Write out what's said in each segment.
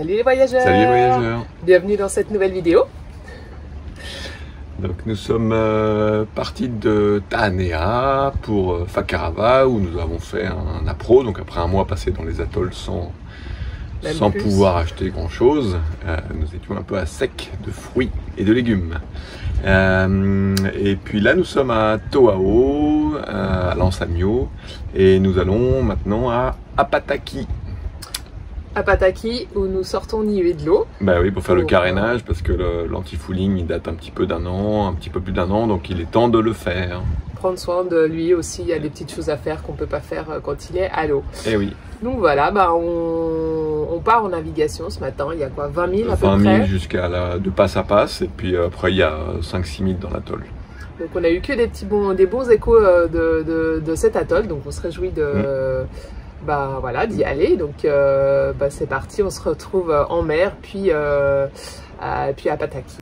Salut les voyageurs! Salut les voyageurs! Bienvenue dans cette nouvelle vidéo. Donc nous sommes partis de Taanea pour Fakarava où nous avons fait un appro. Donc après un mois passé dans les atolls sans pouvoir acheter grand chose, nous étions un peu à sec de fruits et de légumes. Et puis là nous sommes à Toao, à Lansamio, et nous allons maintenant à Apataki. À Pataki où nous sortons Niue de l'eau. Bah oui, pour faire le carénage, parce que l'anti-fouling il date un petit peu d'un an, un petit peu plus d'un an, donc il est temps de le faire. Prendre soin de lui aussi, il y a des petites choses à faire qu'on ne peut pas faire quand il est à l'eau. Eh oui. Donc voilà, on part en navigation ce matin, il y a quoi, 20 000 à peu près? 20 000 jusqu'à de passe à passe, et puis après il y a 5-6 000 dans l'atoll. Donc on a eu que des bons échos de cet atoll, donc on se réjouit d'y aller. Donc c'est parti, on se retrouve en mer, puis à Pataki.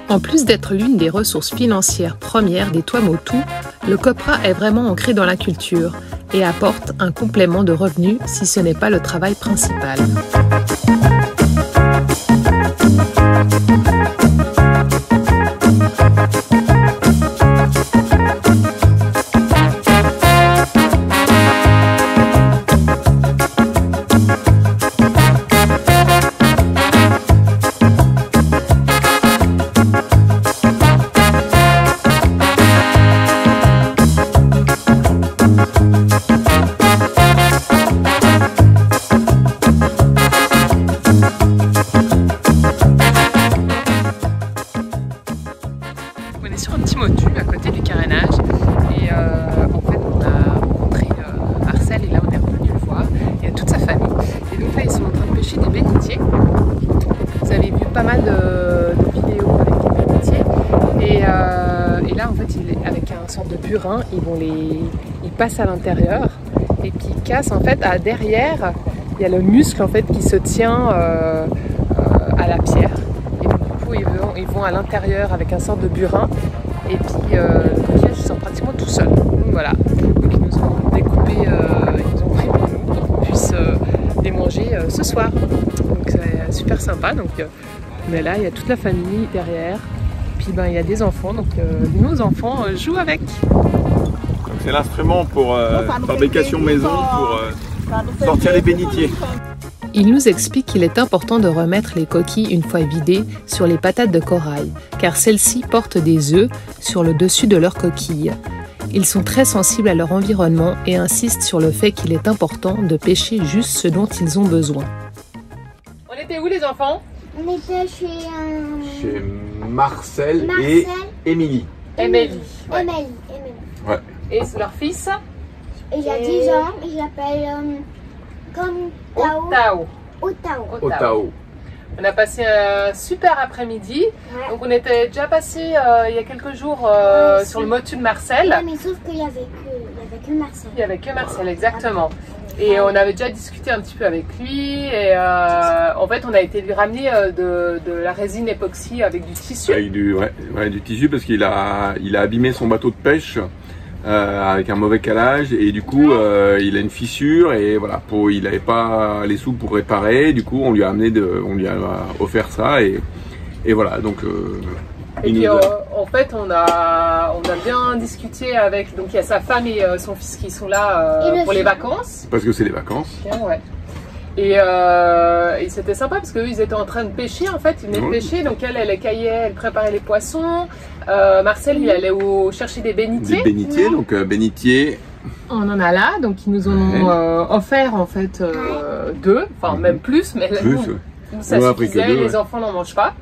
En plus d'être l'une des ressources financières premières des Tuamotu, le copra est vraiment ancré dans la culture et apporte un complément de revenus si ce n'est pas le travail principal. On est sur un petit motu à côté du carénage et en fait on a rencontré Marcel et là on est revenu le voir, il y a toute sa famille et donc là ils sont en train de pêcher des bénitiers. Vous avez vu pas mal de vidéos avec des bénitiers et là en fait avec un sorte de burin ils passent à l'intérieur et puis ils cassent en fait derrière il y a le muscle en fait qui se tient à la pierre. Ils vont à l'intérieur avec un sort de burin et puis le coquillage sort pratiquement tout seul. Donc voilà, donc ils nous ont découpé, ils nous ont pris pour nous pour qu'on puisse les manger ce soir. Donc c'est super sympa. Donc mais là il y a toute la famille derrière. Puis il y a des enfants, donc nos enfants jouent avec. C'est l'instrument pour fabrication maison pour sortir les bénitiers. Il nous explique qu'il est important de remettre les coquilles une fois vidées sur les patates de corail, car celles-ci portent des œufs sur le dessus de leurs coquilles. Ils sont très sensibles à leur environnement et insistent sur le fait qu'il est important de pêcher juste ce dont ils ont besoin. On était où les enfants? On était chez Marcel et Émilie. Émilie. Ouais. Émilie. Ouais. Et leur fils? Il a 10 ans, il s'appelle comme Tao. Otao. On a passé un super après-midi. Ouais. Donc on était déjà passé il y a quelques jours sur le motu de Marcel. Ouais, mais sauf qu'il n'y avait que Marcel. Il n'y avait que Marcel, exactement. Et on avait déjà discuté un petit peu avec lui. Et en fait, on a été lui ramener de la résine époxy avec du tissu. Avec du tissu parce qu'il a abîmé son bateau de pêche avec un mauvais calage et du coup il a une fissure et voilà, il n'avait pas les sous pour réparer. Du coup, on lui a offert ça et voilà. Donc et puis en fait, on a bien discuté avec, donc il y a sa femme et son fils qui sont là pour les vacances. Parce que c'est les vacances. Ouais. Et c'était sympa parce qu'eux ils étaient en train de pêcher en fait, ils venaient de pêcher, donc elle écaillait, elle préparait les poissons. Marcel il allait chercher des bénitiers. Des bénitiers, donc bénitiers. On en a là, donc ils nous en ont offert en fait 2, enfin même plus, mais nous, ça suffisait, les enfants n'en mangent pas.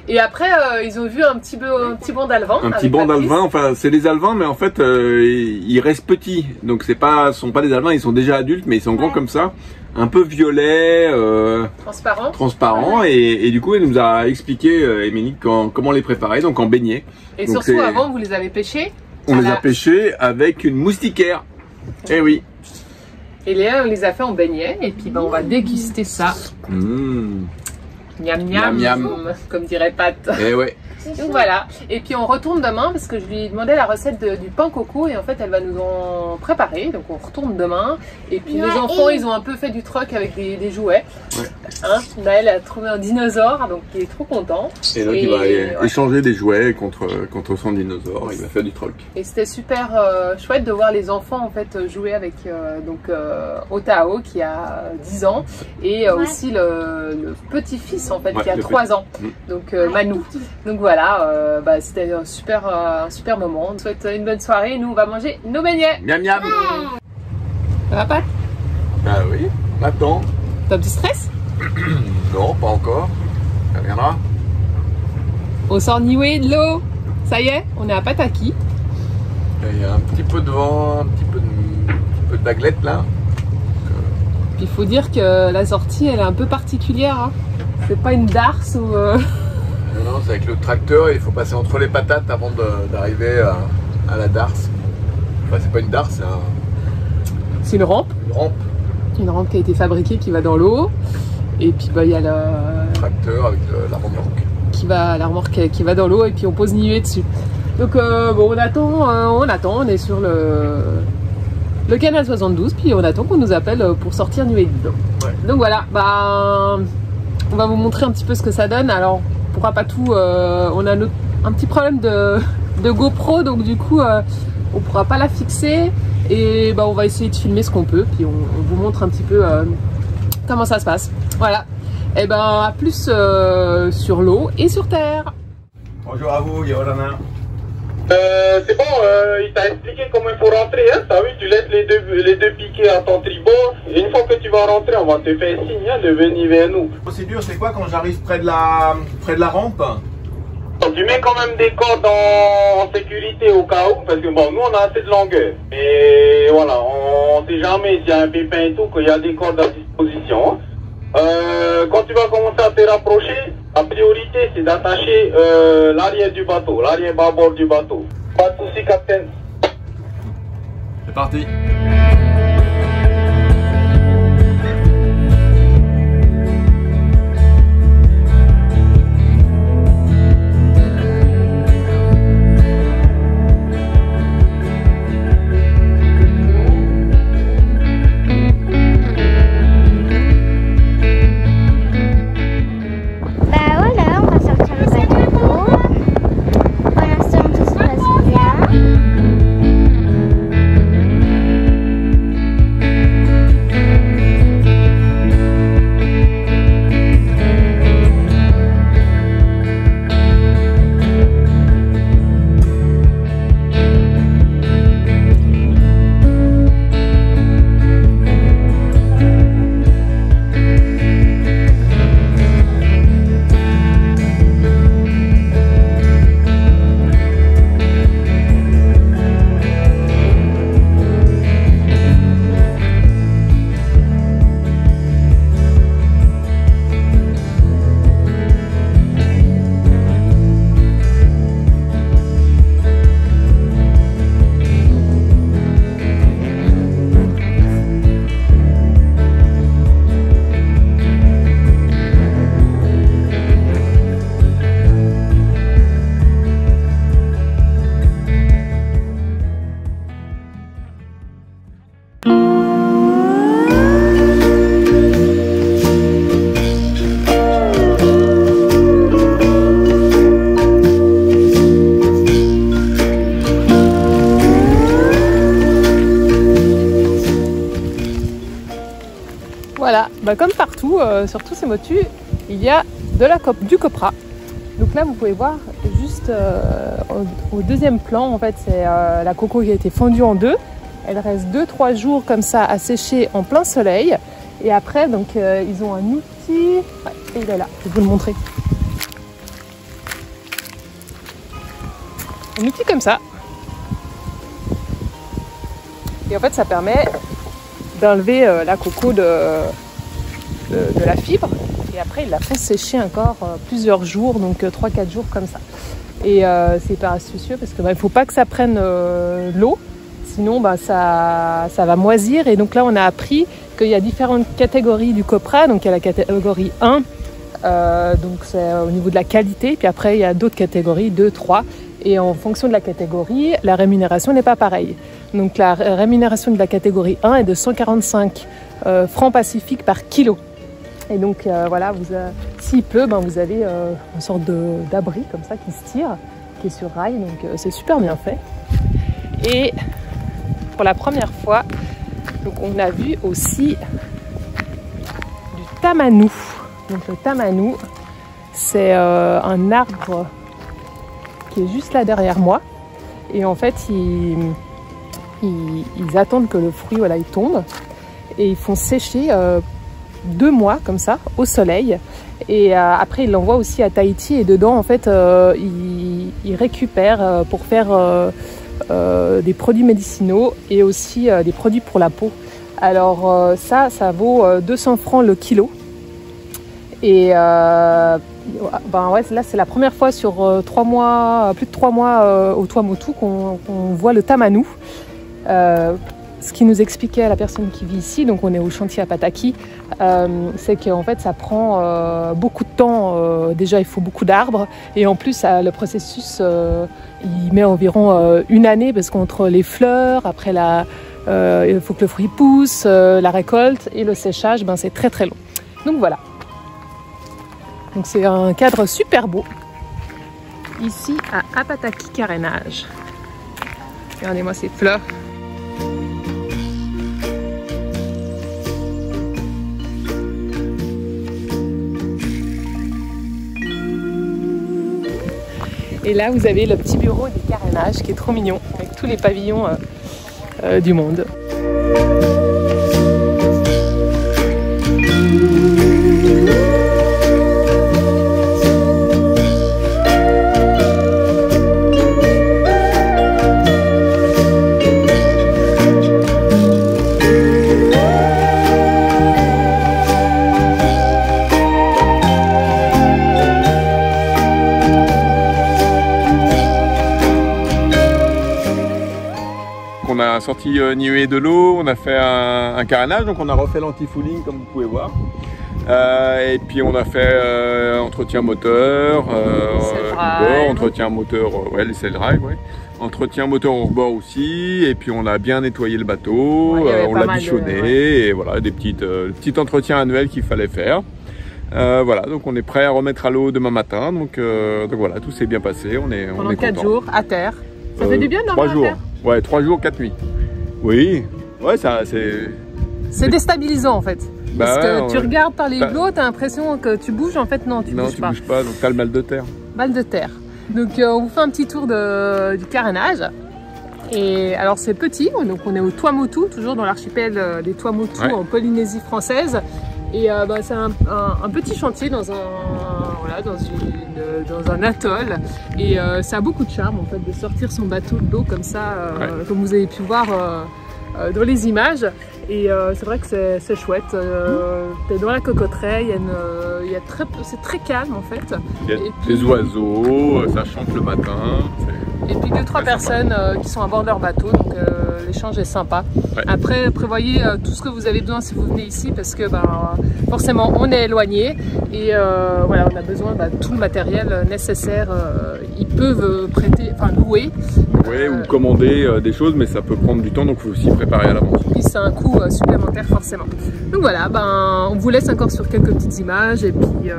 Et après, ils ont vu un petit banc d'alevins. Un petit banc d'alevins, enfin c'est des alevins, mais en fait ils restent petits. Donc ce sont pas des alevins, ils sont déjà adultes, mais ils sont grands comme ça, un peu violets, transparents. Et du coup, elle nous a expliqué, Émilie, comment les préparer, donc en beignets. Et donc, surtout, avant, vous les avez pêchés? On les a pêchés avec une moustiquaire. Eh oui. Et Léa, on les a fait en beignets, et puis on va déguster ça. Miam miam, miam, comme dirait Pat. Et ouais. Donc voilà, et puis on retourne demain parce que je lui ai demandé la recette du pain coco et en fait elle va nous en préparer, donc on retourne demain. Et puis les enfants ils ont un peu fait du troc avec des jouets. Ouais. Hein, Naël a trouvé un dinosaure donc il est trop content. Et donc il va échanger des jouets contre son dinosaure, il va faire du troc. Et c'était super chouette de voir les enfants en fait jouer avec Otao qui a 10 ans et aussi le petit-fils en fait qui a 3 ans, donc Manu. Donc voilà, c'était un super moment. On te souhaite une bonne soirée et nous on va manger nos beignets. Miam miam. Ça va pas? Bah oui, maintenant. T'as un petit stress? Non, pas encore. Ça viendra. On sort Niue de l'eau. Ça y est, on est à Pataki. Il y a un petit peu de vent, un petit peu de baguelette là. Il faut dire que la sortie elle est un peu particulière. Hein. C'est pas une darse ou... Non, c'est avec le tracteur, il faut passer entre les patates avant d'arriver à la darse. Enfin, c'est pas une darse, c'est une rampe. Une rampe qui a été fabriquée qui va dans l'eau. Et puis il y a le tracteur avec la remorque. La remorque qui va dans l'eau et puis on pose Niue dessus. Donc on attend, on est sur le canal 72, puis on attend qu'on nous appelle pour sortir Niue de l'eau. Ouais. Donc voilà, on va vous montrer un petit peu ce que ça donne. Alors on pourra pas tout, on a un petit problème de GoPro, donc du coup on pourra pas la fixer et on va essayer de filmer ce qu'on peut, puis on vous montre un petit peu comment ça se passe. Voilà, et à plus sur l'eau et sur terre. Bonjour à vous, Yorana. C'est bon, il t'a expliqué comment il faut rentrer, hein. T'as vu, tu laisses les deux piquets à ton tribord. Et une fois que tu vas rentrer, on va te faire signe de venir vers nous. La procédure, c'est quoi quand j'arrive près de la rampe? Donc tu mets quand même des cordes en sécurité au cas où, parce que nous on a assez de longueur. Et voilà, on sait jamais s'il y a un pépin et tout, qu'il y a des cordes à disposition. Quand tu vas commencer à te rapprocher, la priorité c'est d'attacher l'arrière du bateau, l'arrière bâbord du bateau. Pas de soucis, capitaine. C'est parti. comme partout, sur tous ces motus, il y a du copra. Donc là, vous pouvez voir juste au deuxième plan, en fait, c'est la coco qui a été fendue en deux. Elle reste 2-3 jours comme ça à sécher en plein soleil. Et après, donc, ils ont un outil. Ouais, il est là, je vais vous le montrer. Un outil comme ça. Et en fait, ça permet d'enlever la coco de la fibre. Et après, ils la font sécher encore plusieurs jours, donc 3-4 jours comme ça. Et c'est hyper astucieux parce qu'il ne faut pas que ça prenne l'eau, sinon ça va moisir. Et donc là, on a appris qu'il y a différentes catégories du copra. Donc il y a la catégorie 1, donc c'est au niveau de la qualité. Puis après, il y a d'autres catégories, 2, 3. Et en fonction de la catégorie, la rémunération n'est pas pareille. Donc la rémunération de la catégorie 1 est de 145 francs pacifiques par kilo. Et donc voilà, s'il pleut, vous avez une sorte d'abri comme ça qui se tire, qui est sur rail, donc c'est super bien fait. Et pour la première fois, donc on a vu aussi du tamanou. Donc le tamanou, c'est un arbre qui est juste là derrière moi. Et en fait, ils attendent que le fruit il tombe et ils font sécher 2 mois comme ça au soleil. Et après, ils l'envoient aussi à Tahiti et dedans, en fait, ils récupèrent pour faire des produits médicinaux et aussi des produits pour la peau. Alors ça vaut 200 francs le kilo. Et ouais, là, c'est la première fois sur 3 mois, plus de 3 mois au Tuamotu qu'on voit le tamanou. Ce qui nous expliquait la personne qui vit ici, donc on est au chantier à Pataki, c'est qu'en fait ça prend beaucoup de temps. Déjà, il faut beaucoup d'arbres et en plus le processus il met environ 1 année parce qu'entre les fleurs, après il faut que le fruit pousse, la récolte et le séchage, c'est très très long. Donc voilà. Donc c'est un cadre super beau ici à Apataki Carénage. Regardez-moi ces fleurs. Et là, vous avez le petit bureau des carénages qui est trop mignon, avec tous les pavillons du monde. On a sorti Niue de l'eau, on a fait un carénage, donc on a refait l'anti-fouling comme vous pouvez voir. Et puis on a fait entretien moteur, bord, entretien moteur, ouais, les sail drive, ouais. Entretien moteur hors bord aussi, et puis on a bien nettoyé le bateau, on l'a bichonné, et voilà, des petits entretiens annuels qu'il fallait faire. Voilà, donc on est prêt à remettre à l'eau demain matin, donc voilà, tout s'est bien passé, on est Pendant 4 jours à terre. Ça fait du bien de 3 jours. Ouais, 3 jours, 4 nuits. Oui, ouais, ça c'est... C'est déstabilisant en fait. Parce que tu regardes par les hublots, tu as l'impression que tu bouges, en fait non, tu bouges pas. Non, tu bouges pas, donc tu as le mal de terre. Mal de terre. Donc on vous fait un petit tour du carénage. Et alors c'est petit, donc on est au Tuamotu, toujours dans l'archipel des Tuamotu, ouais, en Polynésie française. Et c'est un petit chantier dans un atoll. Et ça a beaucoup de charme en fait de sortir son bateau de l'eau comme ça, ouais, comme vous avez pu voir dans les images. Et c'est vrai que c'est chouette. T'es dans la cocoterie, c'est très calme en fait. Il y a des oiseaux, ça chante le matin. Et puis 2-3 personnes qui sont à bord de leur bateau, donc l'échange est sympa. Ouais. Après, prévoyez tout ce que vous avez besoin si vous venez ici, parce que forcément on est éloigné et voilà, on a besoin de tout le matériel nécessaire. Ils peuvent prêter, enfin louer. Oui, ou commander des choses, mais ça peut prendre du temps, donc il faut aussi préparer à l'avance. Puis c'est un coût supplémentaire forcément. Donc voilà, on vous laisse encore sur quelques petites images et puis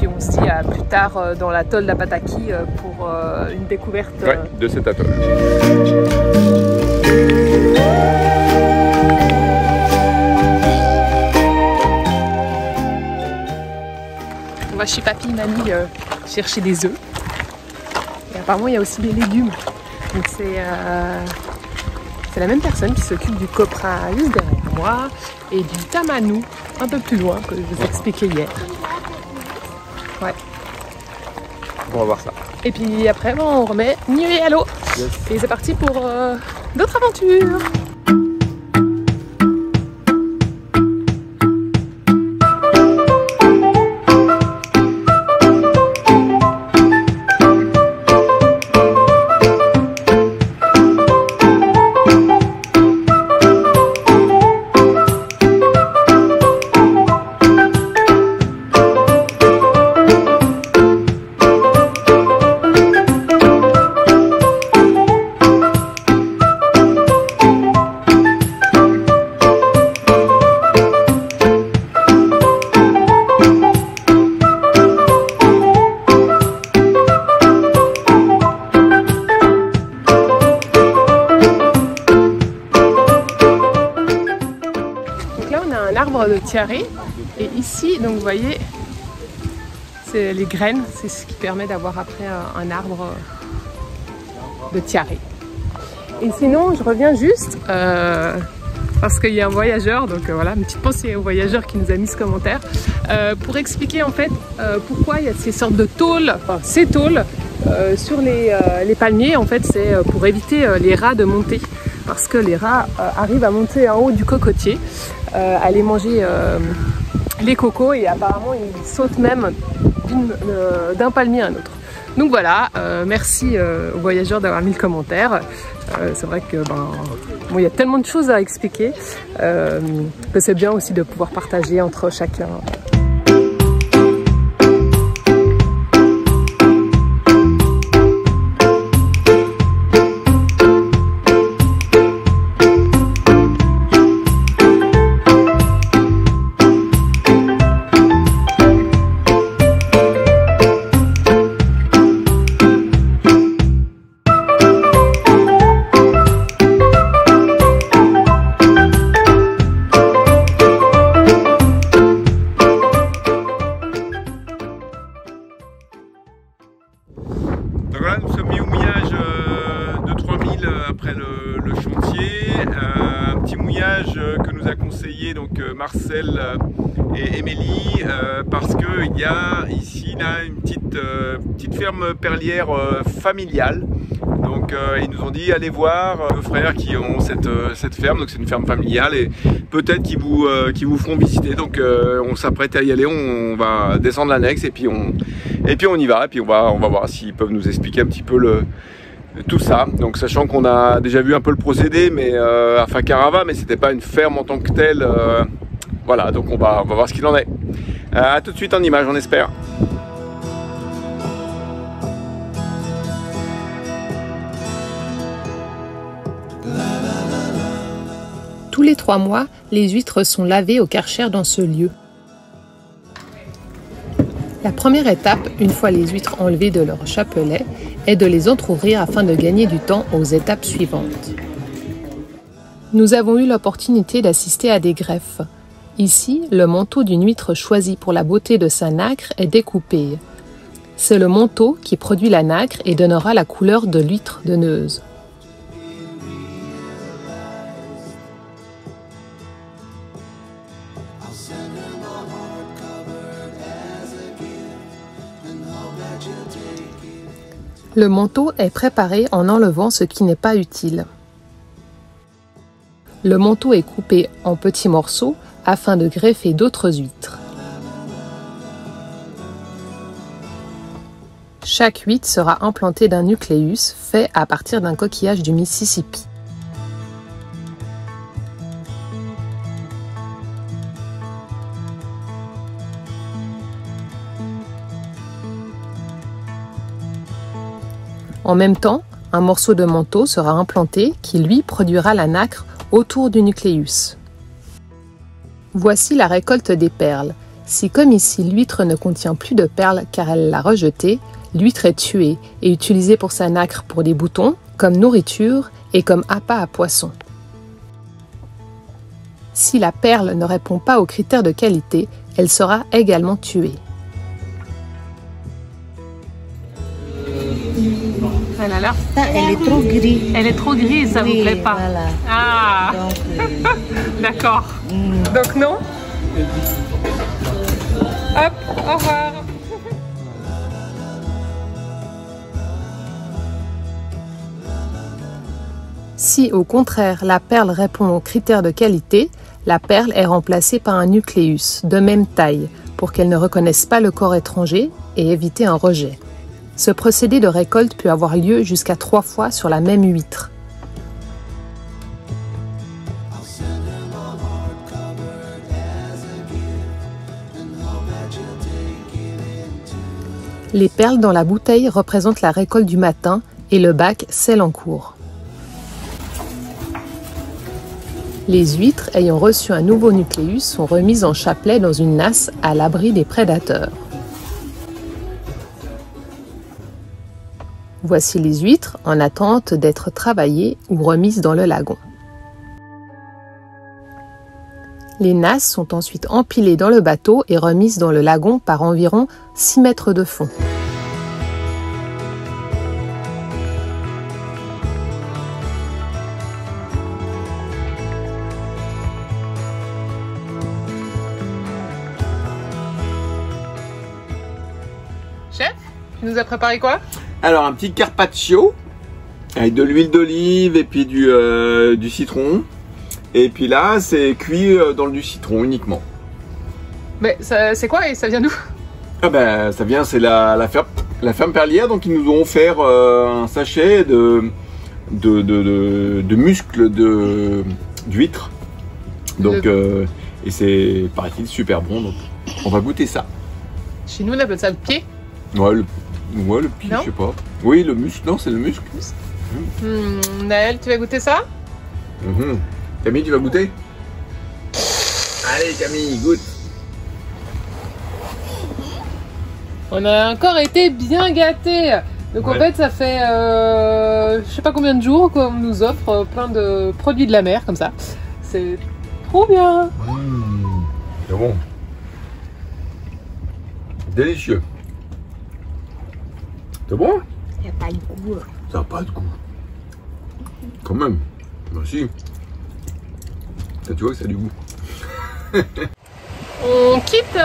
on se dit à plus tard dans l'atoll d'Apataki pour une découverte de cet atoll. moi, chez papy et mamie chercher des œufs. Et apparemment, il y a aussi des légumes. Donc c'est la même personne qui s'occupe du copra juste derrière moi et du tamanou un peu plus loin que je vous expliquais hier. Ouais. On va voir ça. Et puis après, bon, on remet Niue à l'eau. Yes. Et c'est parti pour d'autres aventures. De tiare, et ici donc vous voyez c'est les graines, c'est ce qui permet d'avoir après un arbre de tiare. Et sinon je reviens juste parce qu'il y a un voyageur, donc voilà, une petite pensée au voyageur qui nous a mis ce commentaire pour expliquer en fait pourquoi il y a ces sortes de tôles, enfin ces tôles sur les palmiers. En fait c'est pour éviter les rats de monter, parce que les rats arrivent à monter en haut du cocotier, aller manger les cocos, et apparemment ils sautent même d'un palmier à un autre. Donc voilà, merci aux voyageurs d'avoir mis le commentaire. C'est vrai que bon, y a tellement de choses à expliquer que c'est bien aussi de pouvoir partager entre chacun. Donc voilà, nous sommes mis au mouillage de 3000 après le chantier. Un petit mouillage que nous a conseillé donc Marcel et Émilie parce qu'il y a ici là une petite ferme perlière familiale. Donc ils nous ont dit allez voir nos frères qui ont cette ferme, donc c'est une ferme familiale et peut-être qu'ils vous feront visiter. Donc on s'apprête à y aller, on va descendre l'annexe et puis on y va, et puis on va voir s'ils peuvent nous expliquer un petit peu tout ça. Donc sachant qu'on a déjà vu un peu le procédé mais à Fakarava, mais c'était pas une ferme en tant que telle. Voilà, donc on va voir ce qu'il en est. À tout de suite en image, on espère. Tous les 3 mois, les huîtres sont lavées au Karcher dans ce lieu. La première étape, une fois les huîtres enlevées de leur chapelet, est de les entrouvrir afin de gagner du temps aux étapes suivantes. Nous avons eu l'opportunité d'assister à des greffes. Ici, le manteau d'une huître choisie pour la beauté de sa nacre est découpé. C'est le manteau qui produit la nacre et donnera la couleur de l'huître de Neuze. Le manteau est préparé en enlevant ce qui n'est pas utile. Le manteau est coupé en petits morceaux afin de greffer d'autres huîtres. Chaque huître sera implantée d'un nucléus fait à partir d'un coquillage du Mississippi. En même temps, un morceau de manteau sera implanté qui, lui, produira la nacre autour du nucléus. Voici la récolte des perles. Si, comme ici, l'huître ne contient plus de perles car elle l'a rejetée, l'huître est tuée et utilisée pour sa nacre pour des boutons, comme nourriture et comme appât à poisson. Si la perle ne répond pas aux critères de qualité, elle sera également tuée. Elle a l'air. Ça, elle est trop grise. Elle est trop grise, ça Oui, vous plaît pas? voilà. Ah, Donc, d'accord. Donc non. Hop, au revoir. Si au contraire la perle répond aux critères de qualité, la perle est remplacée par un nucléus de même taille pour qu'elle ne reconnaisse pas le corps étranger et éviter un rejet. Ce procédé de récolte peut avoir lieu jusqu'à 3 fois sur la même huître. Les perles dans la bouteille représentent la récolte du matin et le bac, celle en cours. Les huîtres ayant reçu un nouveau nucléus sont remises en chapelet dans une nasse à l'abri des prédateurs. Voici les huîtres en attente d'être travaillées ou remises dans le lagon. Les nasses sont ensuite empilées dans le bateau et remises dans le lagon par environ 6 mètres de fond. Chef, tu nous as préparé quoi? Alors, un petit carpaccio avec de l'huile d'olive et puis du citron. Et puis là, c'est cuit dans du citron uniquement. Mais c'est quoi et ça vient d'où? Ah ben, ça vient, c'est la ferme perlière. Donc, ils nous ont offert un sachet de muscles d'huître. Donc, et c'est, paraît-il, super bon. Donc, on va goûter ça. Chez nous, on appelle ça le pied. Ouais, le pied, je sais pas. Oui, le muscle. Non, c'est le muscle. Naël, tu vas goûter ça? Camille, tu vas goûter? Allez, Camille, goûte. On a encore été bien gâtés. Donc en fait, ça fait je sais pas combien de jours qu'on nous offre plein de produits de la mer comme ça. C'est trop bien. C'est bon. Délicieux. C'est bon? il n'y a pas de goût. Ça n'a pas de goût. Quand même. Bah si. Ça, tu vois que ça a du goût. On quitte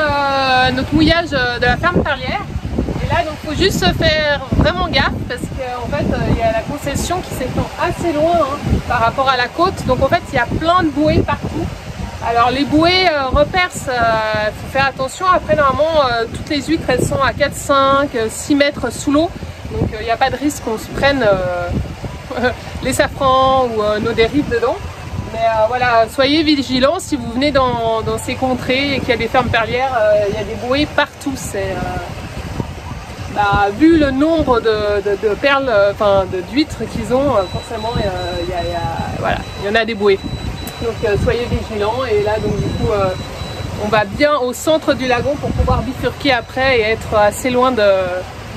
notre mouillage de la ferme perlière. Et là, donc, faut juste se faire vraiment gaffe parce qu'en fait, il y a la concession qui s'étend assez loin par rapport à la côte. Donc en fait, il y a plein de bouées partout. Alors les bouées repercent, il faut faire attention. Après, normalement, toutes les huîtres, elles sont à 4, 5, 6 mètres sous l'eau. Donc il n'y a pas de risque qu'on se prenne les safrans ou nos dérives dedans. Mais voilà, soyez vigilants si vous venez dans ces contrées et qu'il y a des fermes perlières, il y a des bouées partout. Vu le nombre de perles, d'huîtres qu'ils ont, forcément il y en a des bouées. Donc soyez vigilants et là donc du coup on va bien au centre du lagon pour pouvoir bifurquer après et être assez loin de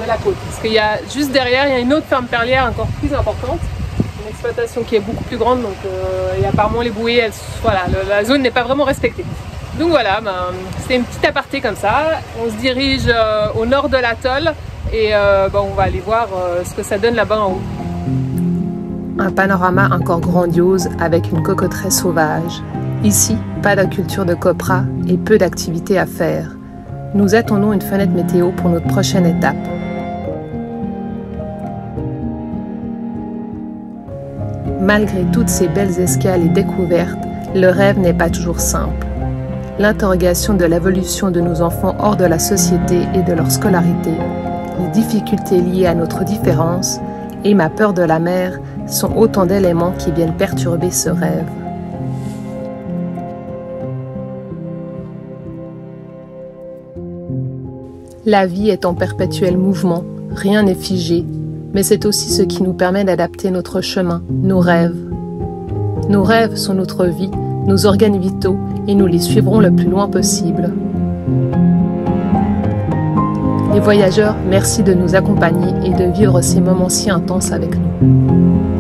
la côte. Parce qu'il y a juste derrière, il y a une autre ferme perlière encore plus importante. Une exploitation qui est beaucoup plus grande, donc et apparemment les bouées, la zone n'est pas vraiment respectée. Donc voilà, c'est une petite aparté comme ça. On se dirige au nord de l'atoll et on va aller voir ce que ça donne là-bas en haut. Un panorama encore grandiose avec une cocoterie sauvage. Ici, pas de culture de copra et peu d'activités à faire. Nous attendons une fenêtre météo pour notre prochaine étape. Malgré toutes ces belles escales et découvertes, le rêve n'est pas toujours simple. L'interrogation de l'évolution de nos enfants hors de la société et de leur scolarité, les difficultés liées à notre différence et ma peur de la mer sont autant d'éléments qui viennent perturber ce rêve. La vie est en perpétuel mouvement, rien n'est figé, mais c'est aussi ce qui nous permet d'adapter notre chemin, nos rêves. Nos rêves sont notre vie, nos organes vitaux, et nous les suivrons le plus loin possible. Les voyageurs, merci de nous accompagner et de vivre ces moments si intenses avec nous.